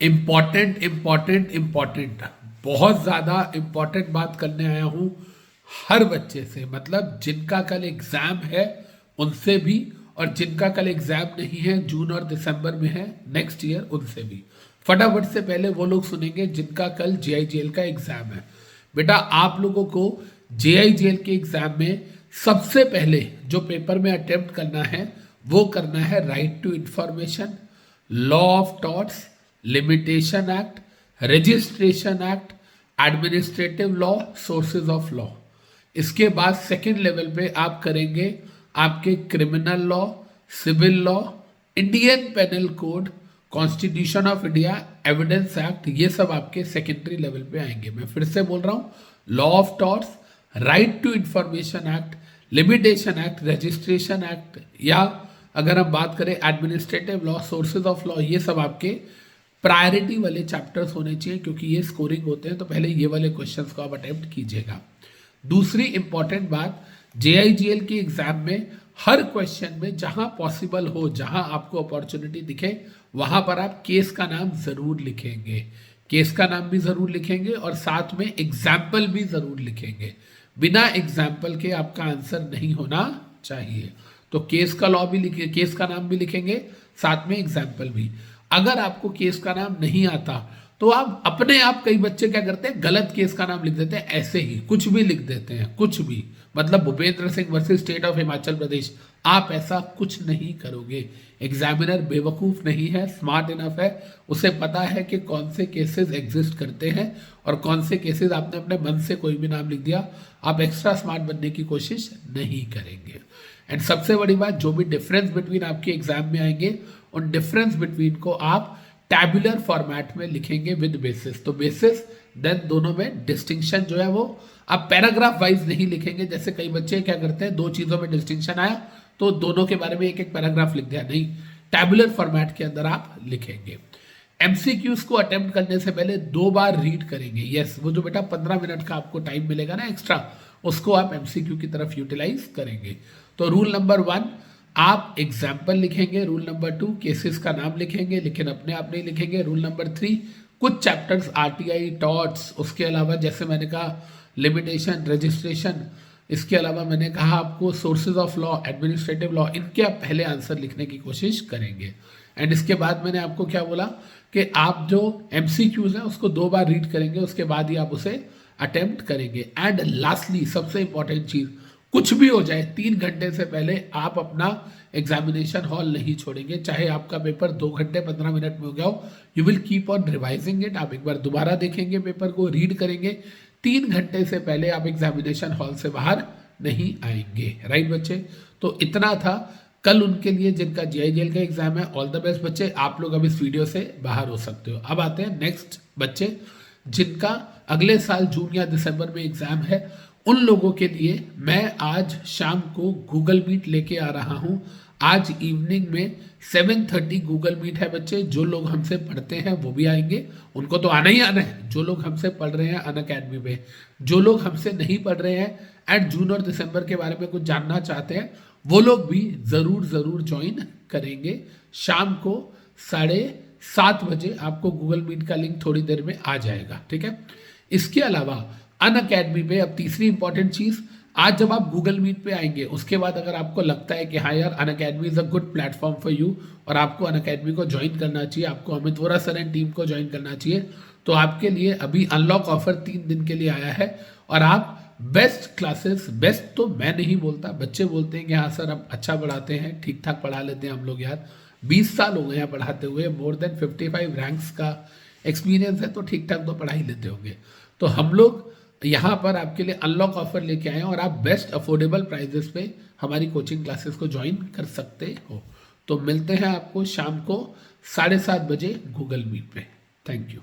Important important important, बहुत ज़्यादा important बात करने आया हूँ हर बच्चे से, मतलब जिनका कल एग्ज़ाम है उनसे भी, और जिनका कल एग्ज़ाम नहीं है, जून और दिसंबर में है नेक्स्ट ईयर, उनसे भी। फटाफट से पहले वो लोग सुनेंगे जिनका कल JIGL का एग्ज़ाम है। बेटा आप लोगों को JIGL के एग्ज़ाम में सबसे पहले जो पेपर में अटेम्प्ट करना है वो करना है right to information, law of torts, limitation act, registration act, administrative law, sources of law. इसके बाद सेकेंड लेवल पे आप करेंगे आपके criminal law, civil law, Indian penal code, constitution of India, evidence act, ये सब आपके सेकेंडरी लेवल पे आएंगे। मैं फिर से बोल रहा हूँ, law of torts, right to information act, limitation act, registration act, या अगर हम बात करें administrative law, sources of law, ये सब आपके प्रायोरिटी वाले चैप्टर्स होने चाहिए, क्योंकि ये स्कोरिंग होते हैं, तो पहले ये वाले क्वेश्चंस को आप अटेम्प्ट कीजिएगा। दूसरी इंपॉर्टेंट बात, JIGL के एग्जाम में हर क्वेश्चन में जहां पॉसिबल हो, जहां आपको अपॉर्चुनिटी दिखे, वहां पर आप केस का नाम जरूर लिखेंगे। केस का नाम भी जरूर लिखेंगे और साथ में एग्जाम्पल भी जरूर लिखेंगे। बिना एग्जाम्पल के आपका आंसर नहीं होना चाहिए। तो केस का लॉ भी लिखे, केस का नाम भी लिखेंगे, साथ में एग्जाम्पल भी। अगर आपको केस का नाम नहीं आता तो आप अपने आप, कई बच्चे क्या करते हैं, गलत केस का नाम लिख देते हैं, ऐसे ही कुछ भी लिख देते हैं, कुछ भी, मतलब Bhupendra Singh versus state of Himachal Pradesh. आप ऐसा कुछ नहीं करोगे। एग्जामिनर बेवकूफ़ नहीं है, स्मार्ट इनफ है, उसे पता है कि कौन से केसेस एग्जिस्ट करते हैं और कौन से केसेस आपने अपने मन से कोई भी नाम लिख दिया। आप एक्स्ट्रा स्मार्ट बनने की कोशिश नहीं करेंगे। एंड सबसे बड़ी बात, जो भी डिफरेंस बिटवीन आपके एग्जाम में आएंगे, उन डिफरेंस बिटवीन को आप टैबुलर फॉर्मेट में लिखेंगे विद बेसिस। तो बेसिस देन दोनों में डिस्टिंक्शन जो है वो आप पैराग्राफ वाइज नहीं लिखेंगे। जैसे कई बच्चे क्या करते हैं, दो चीज़ों में डिस्टिंक्शन आया तो दोनों के बारे में एक एक पैराग्राफ लिख दिया, नहीं, टैबुलर फॉर्मेट के अंदर आप लिखेंगे। MCQs को अटेम्प्ट करने से पहले 2 बार रीड करेंगे। यस, वो जो बेटा 15 मिनट का आपको टाइम मिलेगा ना एक्स्ट्रा, उसको आप MCQ की तरफ यूटिलाइज करेंगे। तो रूल नंबर 1, आप एग्जाम्पल लिखेंगे। रूल नंबर 2, केसेस का नाम लिखेंगे, लेकिन अपने आप नहीं लिखेंगे। रूल नंबर 3, कुछ चैप्टर्स RTI, टॉर्ट्स, उसके अलावा जैसे मैंने कहा लिमिटेशन, रजिस्ट्रेशन, इसके अलावा मैंने कहा आपको sources of law, administrative law, इनके आप पहले आंसर लिखने की कोशिश करेंगे। एंड इसके बाद मैंने आपको क्या बोला कि आप जो MCQs हैं उसको 2 बार रीड करेंगे, उसके बाद ही आप उसे अटेम्प्ट करेंगे। एंड लास्टली सबसे इंपॉर्टेंट चीज़, कुछ भी हो जाए 3 घंटे से पहले आप अपना एग्जामिनेशन हॉल नहीं छोड़ेंगे। चाहे आपका पेपर 2 घंटे 15 मिनट में हो गया हो, you will keep on revising it. आप एक बार दोबारा देखेंगे, पेपर को रीड करेंगे। 3 घंटे से पहले आप एग्जामिनेशन हॉल से बाहर नहीं आएंगे। राइट बच्चे, तो इतना था कल उनके लिए जिनका JIGL का एग्जाम है। ऑल द बेस्ट बच्चे, आप लोग अब इस वीडियो से बाहर हो सकते हो। अब आते हैं नेक्स्ट बच्चे जिनका अगले साल जून या दिसंबर में एग्जाम है। उन लोगों के लिए मैं आज शाम को गूगल मीट लेके आ रहा हूं। आज इवनिंग में 7:30 गूगल मीट है बच्चे। जो लोग हमसे पढ़ते हैं वो भी आएंगे, उनको तो आना ही आना है। जो लोग हमसे पढ़ रहे हैं अनअकैडमी में, जो लोग हमसे नहीं पढ़ रहे हैं एंड जून और दिसंबर के बारे में कुछ जानना चाहते हैं, वो लोग भी ज़रूर ज्वाइन करेंगे। शाम को 7:30 बजे आपको गूगल मीट का लिंक थोड़ी देर में आ जाएगा, ठीक है। इसके अलावा अनअकैडमी पे अब तीसरी इंपॉर्टेंट चीज़, आज जब आप गूगल मीट पे आएंगे उसके बाद अगर आपको लगता है कि हाँ यार Unacademy is a good platform for you और आपको अनअकैडमी को ज्वाइन करना चाहिए, आपको Amit Vora sir and team को ज्वाइन करना चाहिए, तो आपके लिए अभी अनलॉक ऑफर 3 दिन के लिए आया है। और आप बेस्ट क्लासेस, बेस्ट तो मैं नहीं बोलता, बच्चे बोलते हैं कि हाँ सर हम अच्छा पढ़ाते हैं, ठीक ठाक पढ़ा लेते हैं हम लोग, यार 20 साल हो गए हैं पढ़ाते हुए, मोर देन 55 रैंक्स का एक्सपीरियंस है, तो ठीक ठाक तो पढ़ा ही लेते होंगे। तो हम लोग यहाँ पर आपके लिए अनलॉक ऑफर लेके आए हैं और आप बेस्ट अफोर्डेबल प्राइजेस पे हमारी कोचिंग क्लासेस को ज्वाइन कर सकते हो। तो मिलते हैं आपको शाम को 7:30 बजे गूगल मीट पे। Thank you.